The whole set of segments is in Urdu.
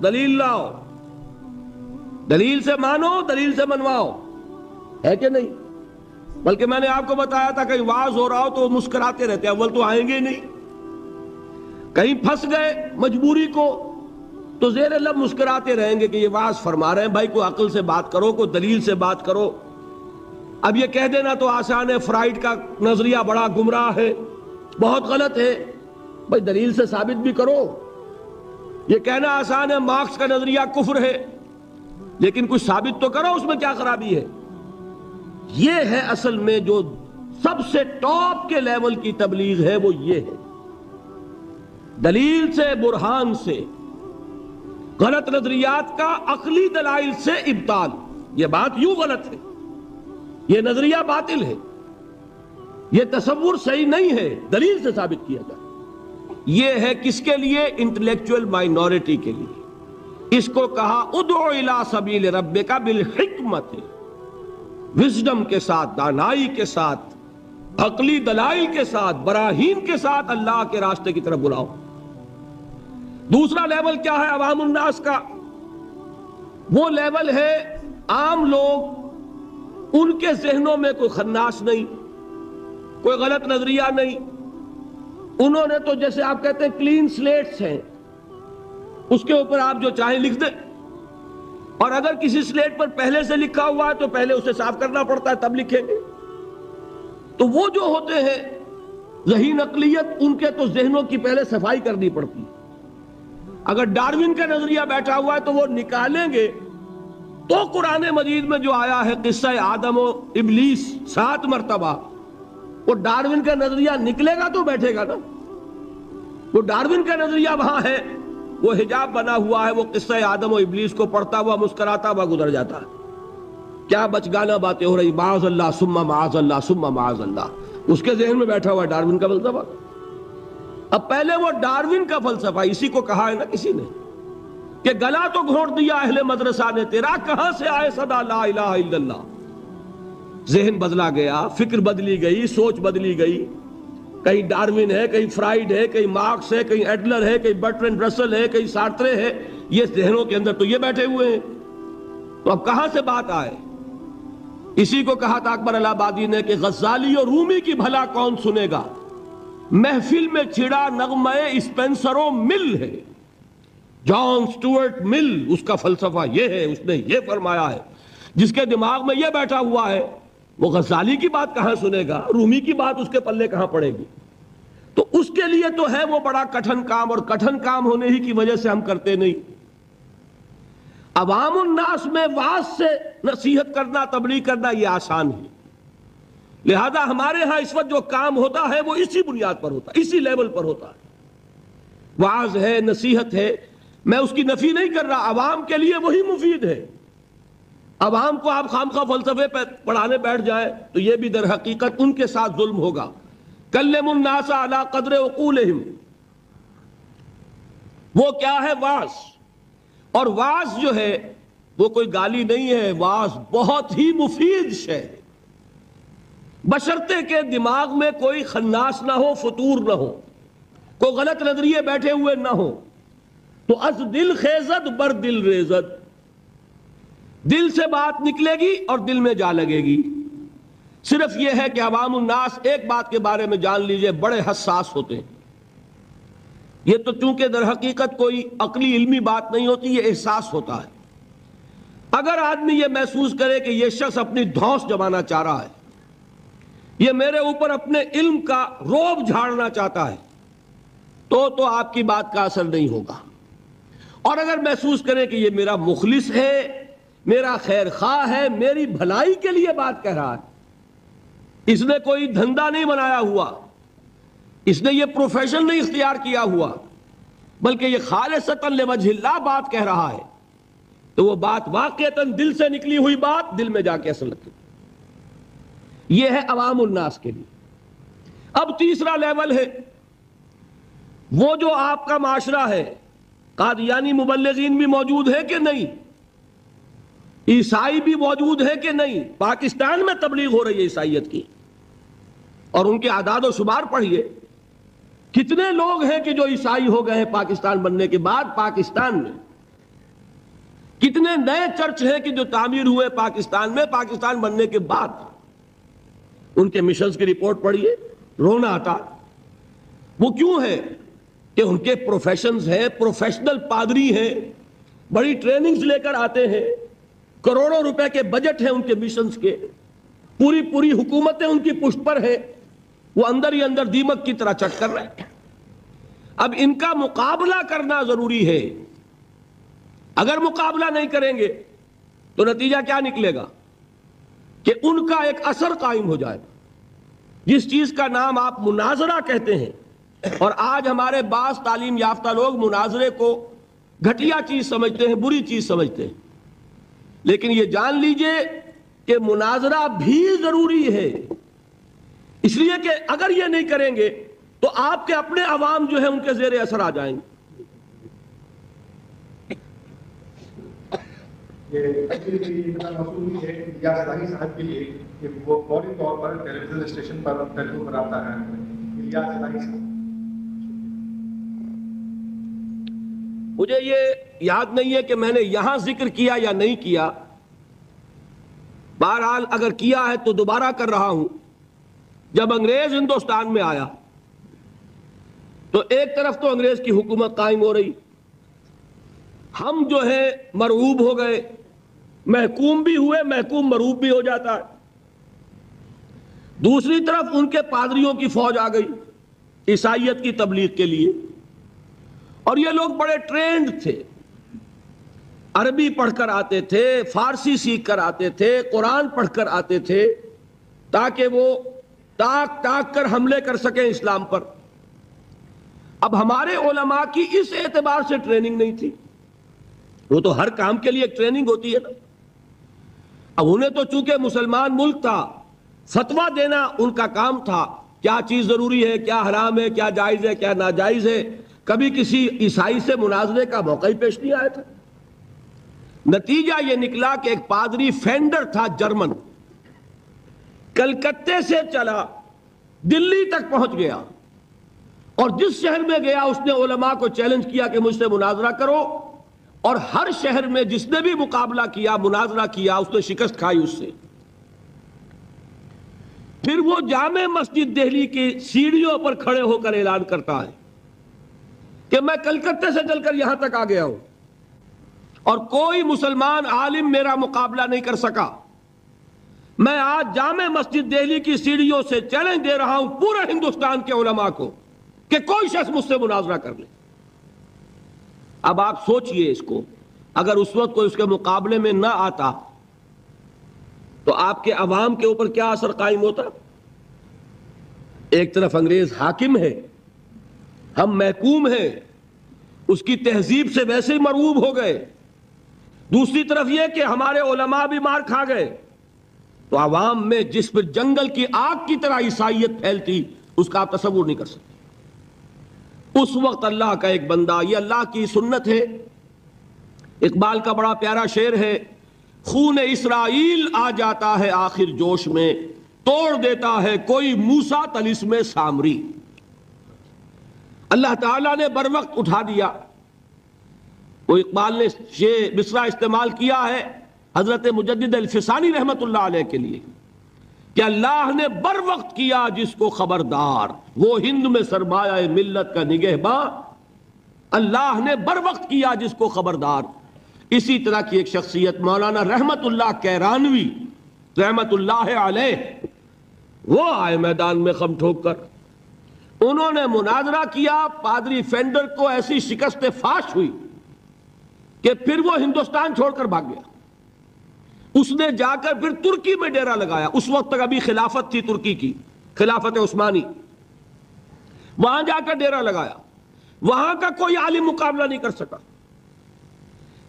دلیل لاؤ، دلیل سے مانو، دلیل سے منواؤ، ہے کہ نہیں؟ بلکہ میں نے آپ کو بتایا تھا کہیں واز ہو رہا ہو تو وہ مسکراتے رہتے ہیں، اول تو آئیں گے نہیں، کہیں پھنس گئے مجبوری کو تو زیر لب مسکراتے رہیں گے کہ یہ واز فرما رہے ہیں، بھائی کوئی عقل سے بات کرو، کوئی دلیل سے بات کرو۔ اب یہ کہہ دینا تو آسان ہے، فرائیڈ کا نظریہ بڑا گمراہ ہے، بہت غلط ہے، بھائی دلیل سے ثابت بھی کرو۔ یہ کہنا آسان ہے، مارکس کا نظریہ کفر ہے، لیکن کچھ ثابت تو کرو، اس میں کیا خرابی ہے؟ یہ ہے اصل میں جو سب سے ٹاپ کے لیول کی تبلیغ ہے، وہ یہ ہے، دلیل سے، برہان سے، غلط نظریات کا عقلی دلائل سے ابطال۔ یہ بات یوں غلط ہے، یہ نظریہ باطل ہے، یہ تصور صحیح نہیں ہے، دلیل سے ثابت کیا جائے۔ یہ ہے کس کے لیے؟ انٹلیکچوئل مائنورٹی کے لیے۔ اس کو کہا ادعو الی سبیل ربک بالحکمت، وزڈم کے ساتھ، دانائی کے ساتھ، عقلی دلائل کے ساتھ، براہین کے ساتھ اللہ کے راستے کی طرف بلاؤ۔ دوسرا لیول کیا ہے عوام الناس کا؟ وہ لیول ہے عام لوگ، ان کے ذہنوں میں کوئی خناس نہیں، کوئی غلط نظریہ نہیں، انہوں نے تو جیسے آپ کہتے ہیں کلین سلیٹس ہیں، اس کے اوپر آپ جو چاہیں لکھ دیں، اور اگر کسی سلیٹ پر پہلے سے لکھا ہوا ہے تو پہلے اسے صاف کرنا پڑتا ہے، تب لکھیں گے۔ تو وہ جو ہوتے ہیں ذہین اقلیت، ان کے تو ذہنوں کی پہلے صفائی کرنی پڑتی ہے۔ اگر ڈاروین کا نظریہ بیٹھا ہوا ہے تو وہ نکالیں گے تو قرآن مجید میں جو آیا ہے قصہ آدم و ابلیس 7 مرتبہ، وہ ڈاروین کا نظریہ نکلے گا تو بیٹھے گا نا۔ وہ ڈاروین کا نظریہ وہاں ہے، وہ حجاب بنا ہوا ہے، وہ قصہ آدم و ابلیس کو پڑھتا ہوا مسکراتا ہوا گزر جاتا ہے۔ کیا بچگانہ باتیں ہو رہی، معاذ اللہ ثم معاذ اللہ ثم معاذ اللہ، اس کے ذہن میں بیٹھا ہوا ہے ڈاروین کا فلسفہ۔ اب پہلے وہ ڈاروین کا فلسفہ، اسی کو کہا ہے نا کسی نے کہ گلا تو گھونٹ دیا اہل مدرسہ نے تیرا، کہاں سے آئے صدا لا الہ الا اللہ۔ ذہن بدلا گیا، فکر بدلی گئی، سوچ بدلی گئی، کہیں ڈاروین ہے، کہیں فرائیڈ ہے، کہیں مارکس ہے، کہیں ایڈلر ہے، کہیں برٹرینڈ رسل ہے، کہیں سارترے ہے، یہ ذہنوں کے اندر تو یہ بیٹھے ہوئے ہیں، تو اب کہاں سے بات آئے؟ اسی کو کہا تھا اکبر الہ آبادی نے کہ غزالی اور رومی کی بھلا کون سنے گا، محفل میں چھڑا نغمہ اسپینسر و مل ہے۔ جان سٹورٹ مل، اس کا فلسفہ یہ ہے، اس نے یہ فرمایا ہے۔ جس کے دماغ میں یہ بیٹھا ہوا ہے وہ غزالی کی بات کہاں سنے گا، رومی کی بات اس کے پلے کہاں پڑے گی؟ تو اس کے لیے تو ہے وہ بڑا کٹھن کام، اور کٹھن کام ہونے ہی کی وجہ سے ہم کرتے نہیں۔ عوام الناس میں واعظ سے نصیحت کرنا، تبلیغ کرنا یہ آسان ہے، لہذا ہمارے ہاں اس وقت جو کام ہوتا ہے وہ اسی بنیاد پر ہوتا ہے، اسی لیول پر ہوتا ہے۔ واعظ ہے، نصیحت ہے، میں اس کی نفی نہیں کر رہا، عوام کے لیے وہی مفید ہے۔ عوام کو آپ خامخواہ فلسفے پہ پڑھانے بیٹھ جائیں تو یہ بھی در حقیقت ان کے ساتھ ظلم ہوگا۔ کلم الناس علی قدر عقولہم، وہ کیا ہے؟ واعظ۔ اور واعظ جو ہے وہ کوئی گالی نہیں ہے، واعظ بہت ہی مفید شے ہے، بشرطے کہ دماغ میں کوئی خناس نہ ہو، فطور نہ ہو، کوئی غلط نظریے بیٹھے ہوئے نہ ہو۔ تو از دل خیزد بر دل ریزد، دل سے بات نکلے گی اور دل میں جا لگے گی۔ صرف یہ ہے کہ عوام الناس ایک بات کے بارے میں جان لیجئے، بڑے حساس ہوتے ہیں۔ یہ تو چونکہ در حقیقت کوئی عقلی علمی بات نہیں ہوتی، یہ احساس ہوتا ہے۔ اگر آدمی یہ محسوس کرے کہ یہ شخص اپنی دھونس جمانا چاہ رہا ہے، یہ میرے اوپر اپنے علم کا روب جھاڑنا چاہتا ہے، تو آپ کی بات کا اثر نہیں ہوگا۔ اور اگر محسوس کرے کہ یہ میرا مخلص ہے، میرا خیر خواہ ہے، میری بھلائی کے لیے بات کہہ رہا ہے، اس نے کوئی دھندا نہیں بنایا ہوا، اس نے یہ پروفیشن نہیں اختیار کیا ہوا، بلکہ یہ خالصتاً لوجہ اللہ بات کہہ رہا ہے، تو وہ بات واقعتاً دل سے نکلی ہوئی بات دل میں جا کے اثر لگتی۔ یہ ہے عوام الناس کے لیے۔ اب تیسرا لیول ہے وہ جو آپ کا معاشرہ ہے، قادیانی مبلغین بھی موجود ہے کہ نہیں، عیسائی بھی موجود ہے کہ نہیں۔ پاکستان میں تبلیغ ہو رہی ہے عیسائیت کی، اور ان کے اعداد و شمار پڑھیے، کتنے لوگ ہیں کہ جو عیسائی ہو گئے ہیں پاکستان بننے کے بعد۔ پاکستان میں کتنے نئے چرچ ہیں کہ جو تعمیر ہوئے پاکستان میں، پاکستان بننے کے بعد ان کے مشنز کی رپورٹ پڑھیے، رونا آتا۔ وہ کیوں ہے کہ ان کے پروفیشنز ہیں، پروفیشنل پادری ہیں، بڑی ٹریننگز لے کر آتے ہیں، کروڑوں روپے کے بجٹ ہیں ان کے مشنز کے، پوری حکومتیں ان کی پشت پر ہیں، وہ اندر ہی اندر دیمک کی طرح چٹ کر رہے ہیں۔ اب ان کا مقابلہ کرنا ضروری ہے۔ اگر مقابلہ نہیں کریں گے تو نتیجہ کیا نکلے گا کہ ان کا ایک اثر قائم ہو جائے گا، جس چیز کا نام آپ مناظرہ کہتے ہیں۔ اور آج ہمارے بعض تعلیم یافتہ لوگ مناظرے کو گھٹیا چیز سمجھتے ہیں، بری چیز سمجھتے ہیں، لیکن یہ جان لیجئے کہ مناظرہ بھی ضروری ہے، اس لیے کہ اگر یہ نہیں کریں گے تو آپ کے اپنے عوام جو ہے ان کے زیر اثر آ جائیں گے۔ یہ موصول ہے الیاس الہی صاحب کے لیے کہ وہ فوری طور پر ٹیلی ویژن اسٹیشن پر ٹیلیفون پر آتا ہے۔ الیاس الہی صاحب، مجھے یہ یاد نہیں ہے کہ میں نے یہاں ذکر کیا یا نہیں کیا، بہرحال اگر کیا ہے تو دوبارہ کر رہا ہوں۔ جب انگریز ہندوستان میں آیا تو ایک طرف تو انگریز کی حکومت قائم ہو رہی، ہم جو ہے مرعوب ہو گئے، محکوم بھی ہوئے، محکوم مرعوب بھی ہو جاتا ہے۔ دوسری طرف ان کے پادریوں کی فوج آ گئی عیسائیت کی تبلیغ کے لیے، اور یہ لوگ بڑے ٹرینڈ تھے، عربی پڑھ کر آتے تھے، فارسی سیکھ کر آتے تھے، قرآن پڑھ کر آتے تھے، تاکہ وہ ٹاک کر حملے کر سکیں اسلام پر۔ اب ہمارے علماء کی اس اعتبار سے ٹریننگ نہیں تھی، وہ تو ہر کام کے لیے ایک ٹریننگ ہوتی ہے نا۔ اب انہیں تو چونکہ مسلمان ملک تھا، فتویٰ دینا ان کا کام تھا، کیا چیز ضروری ہے، کیا حرام ہے، کیا جائز ہے، کیا ناجائز ہے۔ کبھی کسی عیسائی سے مناظرے کا موقع ہی پیش نہیں آیا تھا۔ نتیجہ یہ نکلا کہ ایک پادری فینڈر تھا جرمن، کلکتے سے چلا دلی تک پہنچ گیا، اور جس شہر میں گیا اس نے علماء کو چیلنج کیا کہ مجھ سے مناظرہ کرو، اور ہر شہر میں جس نے بھی مقابلہ کیا، مناظرہ کیا، اس نے شکست کھائی اس سے۔ پھر وہ جامع مسجد دہلی کی سیڑھیوں پر کھڑے ہو کر اعلان کرتا ہے کہ میں کلکتے سے چل کر یہاں تک آ گیا ہوں اور کوئی مسلمان عالم میرا مقابلہ نہیں کر سکا۔ میں آج جامع مسجد دہلی کی سیڑھیوں سے چیلنج دے رہا ہوں پورے ہندوستان کے علماء کو کہ کوئی شخص مجھ سے مناظرہ کر لے۔ اب آپ سوچئے اس کو، اگر اس وقت کوئی اس کے مقابلے میں نہ آتا تو آپ کے عوام کے اوپر کیا اثر قائم ہوتا؟ ایک طرف انگریز حاکم ہے، ہم محکوم ہیں، اس کی تہذیب سے ویسے ہی مرعوب ہو گئے، دوسری طرف یہ کہ ہمارے علماء بھی مار کھا گئے، تو عوام میں جس پر جنگل کی آگ کی طرح عیسائیت پھیلتی، اس کا آپ تصور نہیں کر سکتے۔ اس وقت اللہ کا ایک بندہ، یہ اللہ کی سنت ہے، اقبال کا بڑا پیارا شعر ہے، خون اسرائیل آ جاتا ہے آخر جوش میں، توڑ دیتا ہے کوئی موسیٰ طلسم سامری۔ اللہ تعالیٰ نے بر وقت اٹھا دیا۔ وہ اقبال نے یہ مصرع استعمال کیا ہے حضرت مجدد الفسانی رحمت اللہ علیہ کے لیے کہ اللہ نے بر وقت کیا جس کو خبردار، وہ ہند میں سرمایہ ملت کا نگہباں، اللہ نے بر وقت کیا جس کو خبردار۔ اسی طرح کی ایک شخصیت مولانا رحمت اللہ کیرانوی رحمت اللہ علیہ، وہ آئے میدان میں خم ٹھوک کر، انہوں نے مناظرہ کیا، پادری فینڈر کو ایسی شکست فاش ہوئی کہ پھر وہ ہندوستان چھوڑ کر بھاگ گیا۔ اس نے جا کر پھر ترکی میں ڈیرا لگایا، اس وقت تک ابھی خلافت تھی ترکی کی، خلافت عثمانی، وہاں جا کر ڈیرا لگایا، وہاں کا کوئی عالم مقابلہ نہیں کر سکا۔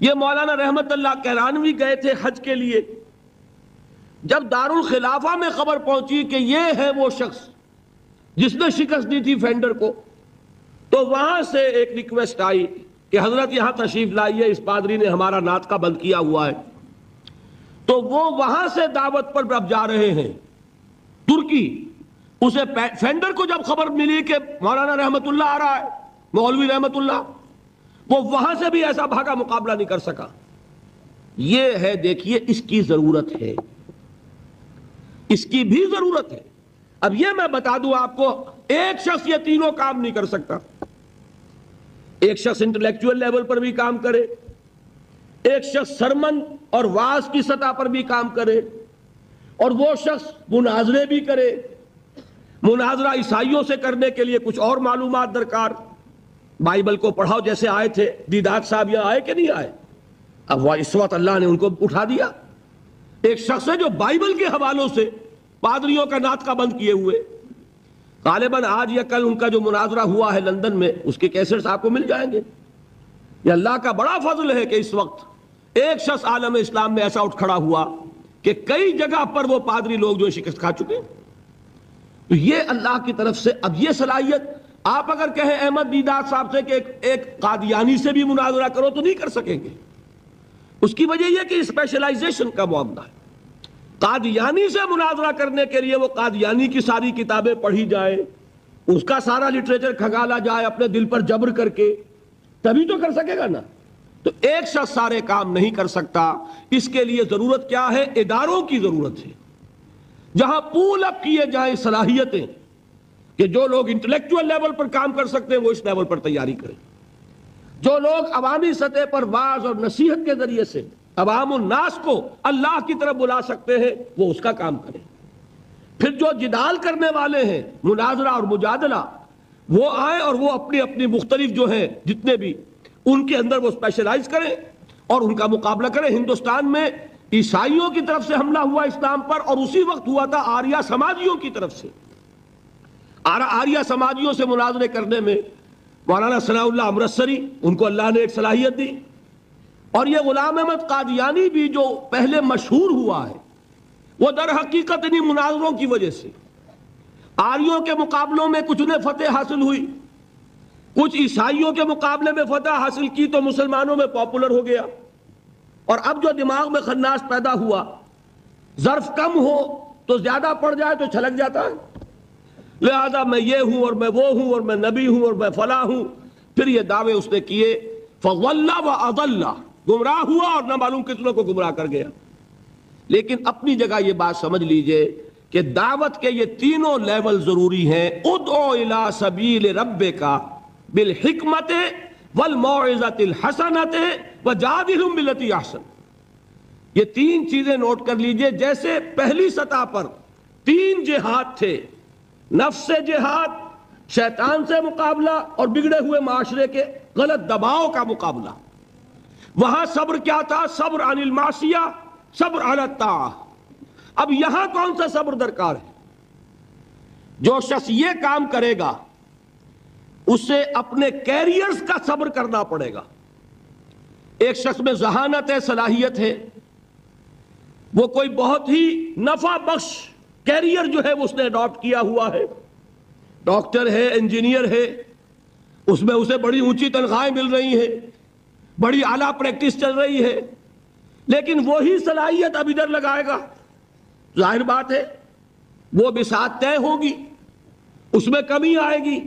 یہ مولانا رحمت اللہ کیرانوی گئے تھے حج کے لیے، جب دارالخلافہ میں خبر پہنچی کہ یہ ہے وہ شخص جس نے شکست دی تھی فینڈر کو، تو وہاں سے ایک ریکویسٹ آئی کہ حضرت یہاں تشریف لائیے، اس پادری نے ہمارا ناطقہ بند کیا ہوا ہے۔ تو وہ وہاں سے دعوت پر اب جا رہے ہیں ترکی۔ اسے فینڈر کو جب خبر ملی کہ مولانا رحمت اللہ آ رہا ہے، مولوی رحمت اللہ، وہ وہاں سے بھی ایسا بھاگا، مقابلہ نہیں کر سکا۔ یہ ہے دیکھیے اس کی ضرورت ہے، اس کی بھی ضرورت ہے۔ اب یہ میں بتا دوں آپ کو، ایک شخص یہ تینوں کام نہیں کر سکتا۔ ایک شخص انٹلیکچوئل لیول پر بھی کام کرے، ایک شخص سرمن اور واعظ کی سطح پر بھی کام کرے، اور وہ شخص مناظرے بھی کرے۔ مناظرہ عیسائیوں سے کرنے کے لیے کچھ اور معلومات درکار، بائبل کو پڑھاؤ جیسے آئے تھے۔ دیدات صاحب یہاں آئے کہ نہیں آئے؟ اب وہ اس وقت اللہ نے ان کو اٹھا دیا۔ ایک شخص ہے جو بائبل کے حوالوں سے پادریوں کا ناطقہ بند کیے ہوئے، غالباً آج یا کل ان کا جو مناظرہ ہوا ہے لندن میں، اس کے کیسٹس آپ کو مل جائیں گے۔ یہ اللہ کا بڑا فضل ہے کہ اس وقت ایک شخص عالم اسلام میں ایسا اٹھ کھڑا ہوا کہ کئی جگہ پر وہ پادری لوگ جو شکست کھا چکے۔ تو یہ اللہ کی طرف سے اب یہ صلاحیت، آپ اگر کہیں احمد دیدات صاحب سے کہ ایک قادیانی سے بھی مناظرہ کرو تو نہیں کر سکیں گے۔ اس کی وجہ یہ کہ اسپیشلائزیشن کا معاملہ ہے۔ قادیانی سے مناظرہ کرنے کے لیے وہ قادیانی کی ساری کتابیں پڑھی جائیں، اس کا سارا لٹریچر کھنگالا جائے اپنے دل پر جبر کر کے، تبھی تو کر سکے گا نا۔ تو ایک شخص سارے کام نہیں کر سکتا۔ اس کے لیے ضرورت کیا ہے؟ اداروں کی ضرورت ہے، جہاں پول اپ کیے جائیں صلاحیتیں، کہ جو لوگ انٹلیکچوئل لیول پر کام کر سکتے ہیں وہ اس لیول پر تیاری کریں، جو لوگ عوامی سطح پر واعظ اور نصیحت کے ذریعے سے عوام الناس کو اللہ کی طرف بلا سکتے ہیں وہ اس کا کام کریں۔ پھر جو جدال کرنے والے ہیں، مناظرہ اور مجادلہ، وہ آئیں اور وہ اپنی اپنی مختلف جو ہیں جتنے بھی ان کے اندر وہ اسپیشلائز کریں اور ان کا مقابلہ کریں۔ ہندوستان میں عیسائیوں کی طرف سے حملہ ہوا اسلام پر، اور اسی وقت ہوا تھا آریہ سماجیوں کی طرف سے۔ آریہ سماجیوں سے مناظرے کرنے میں مولانا ثناء اللہ امرتسری، ان کو اللہ نے ایک صلاحیت دی، اور یہ غلام احمد قادیانی بھی جو پہلے مشہور ہوا ہے، وہ در حقیقت انہی مناظروں کی وجہ سے آریوں کے مقابلوں میں کچھ نے فتح حاصل ہوئی، کچھ عیسائیوں کے مقابلے میں فتح حاصل کی تو مسلمانوں میں پاپولر ہو گیا، اور اب جو دماغ میں خناس پیدا ہوا، ظرف کم ہو تو زیادہ پڑ جائے تو چھلک جاتا ہے، لہذا میں یہ ہوں اور میں وہ ہوں اور میں نبی ہوں اور میں فلاں ہوں۔ پھر یہ دعوے اس نے کیے، فضل و اضل، گمراہ ہوا اور نہ معلوم کتنوں کو گمراہ کر گیا۔ لیکن اپنی جگہ یہ بات سمجھ لیجئے کہ دعوت کے یہ تینوں لیول ضروری ہیں۔ ادعو الی سبیل ربک بالحکمت والموعظۃ الحسنۃ وجادلھم بالتی احسن۔ یہ تین چیزیں نوٹ کر لیجئے۔ جیسے پہلی سطح پر تین جہاد تھے، نفس سے جہاد، شیطان سے مقابلہ، اور بگڑے ہوئے معاشرے کے غلط دباؤ کا مقابلہ۔ وہاں صبر کیا تھا؟ صبر عن المعصیہ، صبر علی الطاعہ۔ اب یہاں کون سا صبر درکار ہے؟ جو شخص یہ کام کرے گا اسے اپنے کیریئرز کا صبر کرنا پڑے گا۔ ایک شخص میں ذہانت ہے، صلاحیت ہے، وہ کوئی بہت ہی نفع بخش کیریئر جو ہے وہ اس نے اڈاپٹ کیا ہوا ہے، ڈاکٹر ہے، انجینئر ہے، اس میں اسے بڑی اونچی تنخواہیں مل رہی ہیں، بڑی اعلیٰ پریکٹس چل رہی ہے، لیکن وہی صلاحیت اب ادھر لگائے گا، ظاہر بات ہے وہ بساط طے ہوگی، اس میں کمی آئے گی۔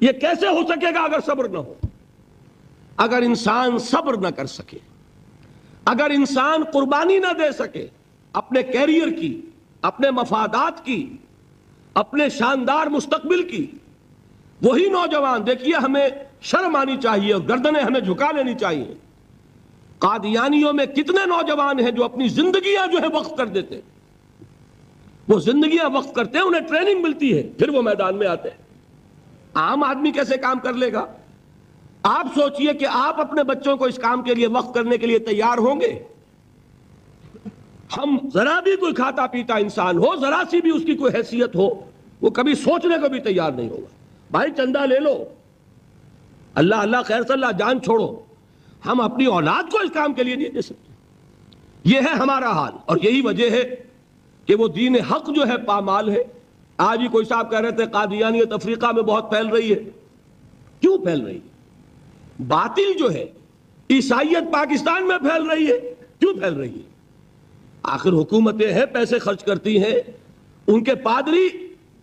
یہ کیسے ہو سکے گا اگر صبر نہ ہو؟ اگر انسان صبر نہ کر سکے، اگر انسان قربانی نہ دے سکے اپنے کیریئر کی، اپنے مفادات کی، اپنے شاندار مستقبل کی، وہی نوجوان، دیکھیے ہمیں شرم آنی چاہیے اور گردنیں ہمیں جھکا لینی چاہیے۔ قادیانیوں میں کتنے نوجوان ہیں جو اپنی زندگیاں جو ہے وقف کر دیتے ہیں، وہ زندگیاں وقف کرتے ہیں، انہیں ٹریننگ ملتی ہے، پھر وہ میدان میں آتے ہیں۔ عام آدمی کیسے کام کر لے گا؟ آپ سوچئے کہ آپ اپنے بچوں کو اس کام کے لیے وقف کرنے کے لیے تیار ہوں گے؟ ہم ذرا بھی کوئی کھاتا پیتا انسان ہو، ذرا سی بھی اس کی کوئی حیثیت ہو، وہ کبھی سوچنے کو بھی تیار نہیں ہوگا۔ بھائی چندہ لے لو، اللہ اللہ خیر صلی اللہ، جان چھوڑو، ہم اپنی اولاد کو اس کام کے لیے نہیں دے سکتے۔ یہ ہے ہمارا حال، اور یہی وجہ ہے کہ وہ دین حق جو ہے پامال ہے۔ آج ہی کوئی صاحب کہہ رہے تھے قادیانیت افریقہ میں بہت پھیل رہی ہے۔ کیوں پھیل رہی ہے؟ باطل جو ہے، عیسائیت پاکستان میں پھیل رہی ہے، کیوں پھیل رہی ہے؟ آخر حکومتیں ہیں، پیسے خرچ کرتی ہیں، ان کے پادری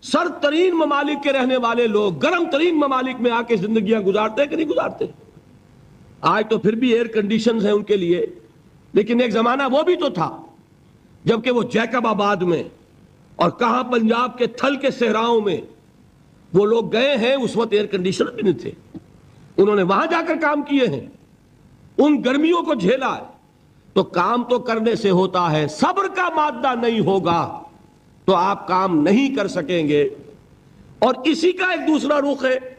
سر ترین ممالک کے رہنے والے لوگ گرم ترین ممالک میں آ کے زندگیاں گزارتے ہیں کہ نہیں گزارتے؟ آج تو پھر بھی ایئر کنڈیشنز ہیں ان کے لیے، لیکن ایک زمانہ وہ بھی تو تھا جبکہ وہ جیکب آباد میں اور کہاں پنجاب کے تھل کے صحراؤں میں وہ لوگ گئے ہیں، اس وقت ایئر کنڈیشنر بھی نہیں تھے، انہوں نے وہاں جا کر کام کیے ہیں، ان گرمیوں کو جھیلا ہے۔ تو کام تو کرنے سے ہوتا ہے، صبر کا مادہ نہیں ہوگا تو آپ کام نہیں کر سکیں گے۔ اور اسی کا ایک دوسرا رخ ہے